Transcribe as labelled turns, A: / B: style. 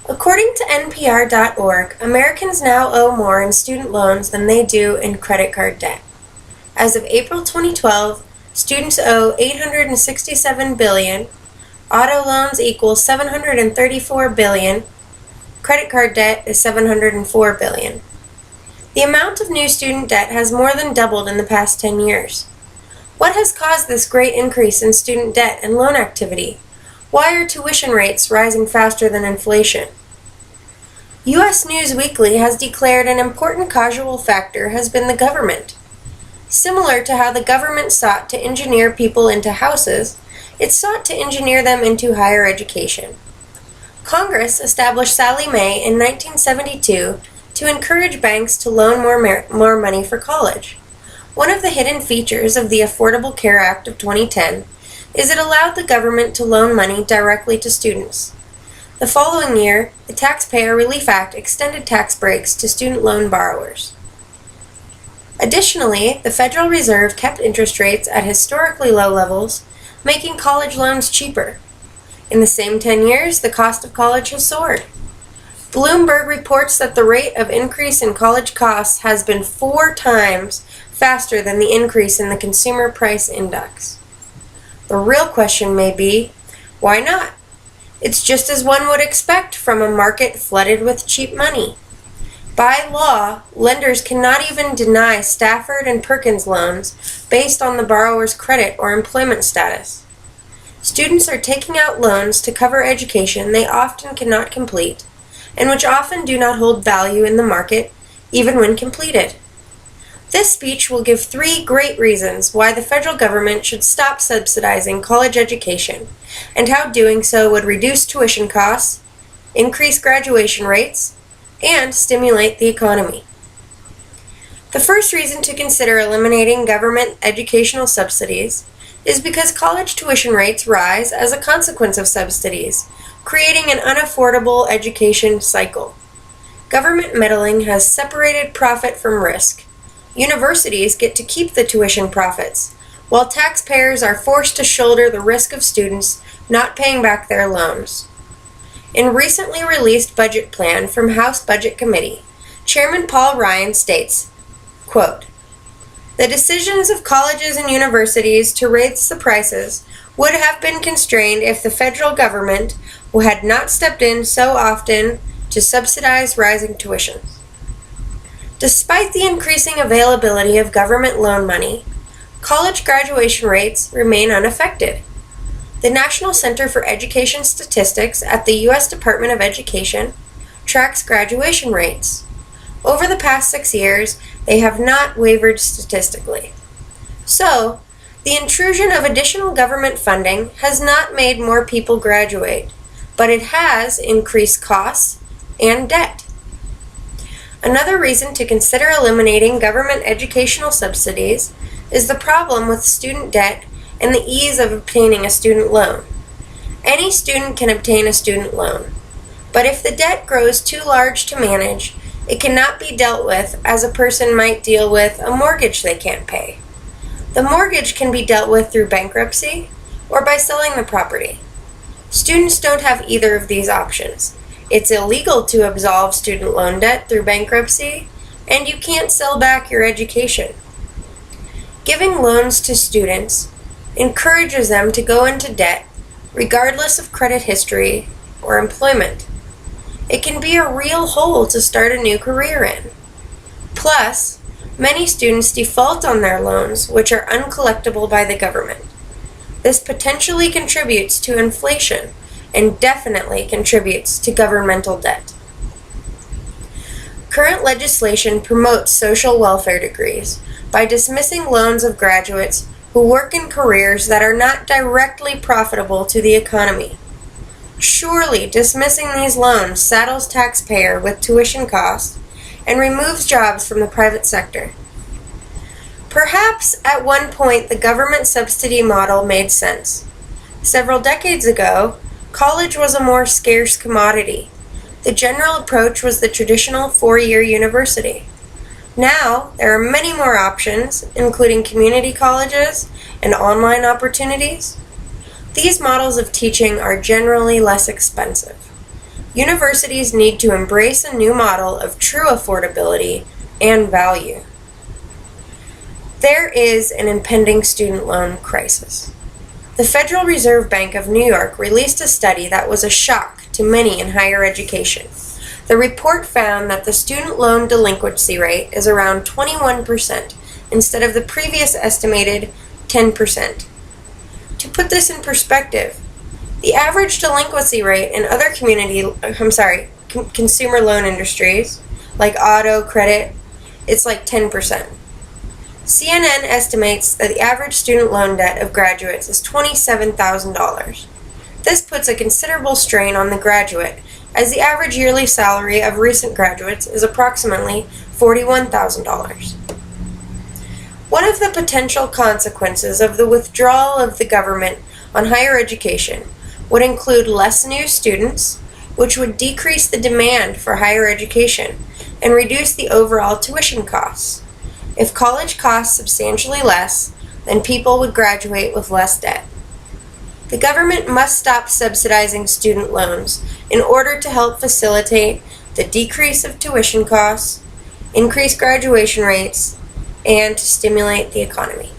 A: According to NPR.org, Americans now owe more in student loans than they do in credit card debt. As of April 2012, students owe $867 billion, auto loans equal $734 billion, credit card debt is $704 billion. The amount of new student debt has more than doubled in the past 10 years. What has caused this great increase in student debt and loan activity? Why are tuition rates rising faster than inflation? U.S. News Weekly has declared an important causal factor has been the government. Similar to how the government sought to engineer people into houses, it sought to engineer them into higher education. Congress established Sallie Mae in 1972 to encourage banks to loan more money for college. One of the hidden features of the Affordable Care Act of 2010 is it allowed the government to loan money directly to students. The following year, the Taxpayer Relief Act extended tax breaks to student loan borrowers. Additionally, the Federal Reserve kept interest rates at historically low levels, making college loans cheaper. In the same 10 years, the cost of college has soared. Bloomberg reports that the rate of increase in college costs has been 4 times faster than the increase in the Consumer Price Index. The real question may be, why not? It's just as one would expect from a market flooded with cheap money. By law, lenders cannot even deny Stafford and Perkins loans based on the borrower's credit or employment status. Students are taking out loans to cover education they often cannot complete, and which often do not hold value in the market, even when completed. This speech will give 3 great reasons why the federal government should stop subsidizing college education, and how doing so would reduce tuition costs, increase graduation rates, and stimulate the economy. The first reason to consider eliminating government educational subsidies is because college tuition rates rise as a consequence of subsidies, creating an unaffordable education cycle. Government meddling has separated profit from risk. Universities get to keep the tuition profits, while taxpayers are forced to shoulder the risk of students not paying back their loans. In recently released budget plan from House Budget Committee, Chairman Paul Ryan states, quote, "The decisions of colleges and universities to raise the prices would have been constrained if the federal government had not stepped in so often to subsidize rising tuitions." Despite the increasing availability of government loan money, college graduation rates remain unaffected. The National Center for Education Statistics at the U.S. Department of Education tracks graduation rates. Over the past 6 years, they have not wavered statistically. So, the intrusion of additional government funding has not made more people graduate, but it has increased costs and debt. Another reason to consider eliminating government educational subsidies is the problem with student debt and the ease of obtaining a student loan. Any student can obtain a student loan, but if the debt grows too large to manage, it cannot be dealt with as a person might deal with a mortgage they can't pay. The mortgage can be dealt with through bankruptcy or by selling the property. Students don't have either of these options. It's illegal to absolve student loan debt through bankruptcy, and you can't sell back your education. Giving loans to students encourages them to go into debt regardless of credit history or employment. It can be a real hole to start a new career in. Plus, many students default on their loans, which are uncollectible by the government. This potentially contributes to inflation and definitely contributes to governmental debt. Current legislation promotes social welfare degrees by dismissing loans of graduates who work in careers that are not directly profitable to the economy. Surely, dismissing these loans saddles taxpayer with tuition costs and removes jobs from the private sector. Perhaps at one point the government subsidy model made sense. Several decades ago, college was a more scarce commodity. The general approach was the traditional 4-year university. Now, there are many more options, including community colleges and online opportunities. These models of teaching are generally less expensive. Universities need to embrace a new model of true affordability and value. There is an impending student loan crisis. The Federal Reserve Bank of New York released a study that was a shock to many in higher education. The report found that the student loan delinquency rate is around 21% instead of the previous estimated 10%. To put this in perspective, the average delinquency rate in other consumer loan industries, like auto, credit, it's like 10%. CNN estimates that the average student loan debt of graduates is $27,000. This puts a considerable strain on the graduate, as the average yearly salary of recent graduates is approximately $41,000. One of the potential consequences of the withdrawal of the government on higher education would include less new students, which would decrease the demand for higher education and reduce the overall tuition costs. If college costs substantially less, then people would graduate with less debt. The government must stop subsidizing student loans in order to help facilitate the decrease of tuition costs, increase graduation rates, and to stimulate the economy.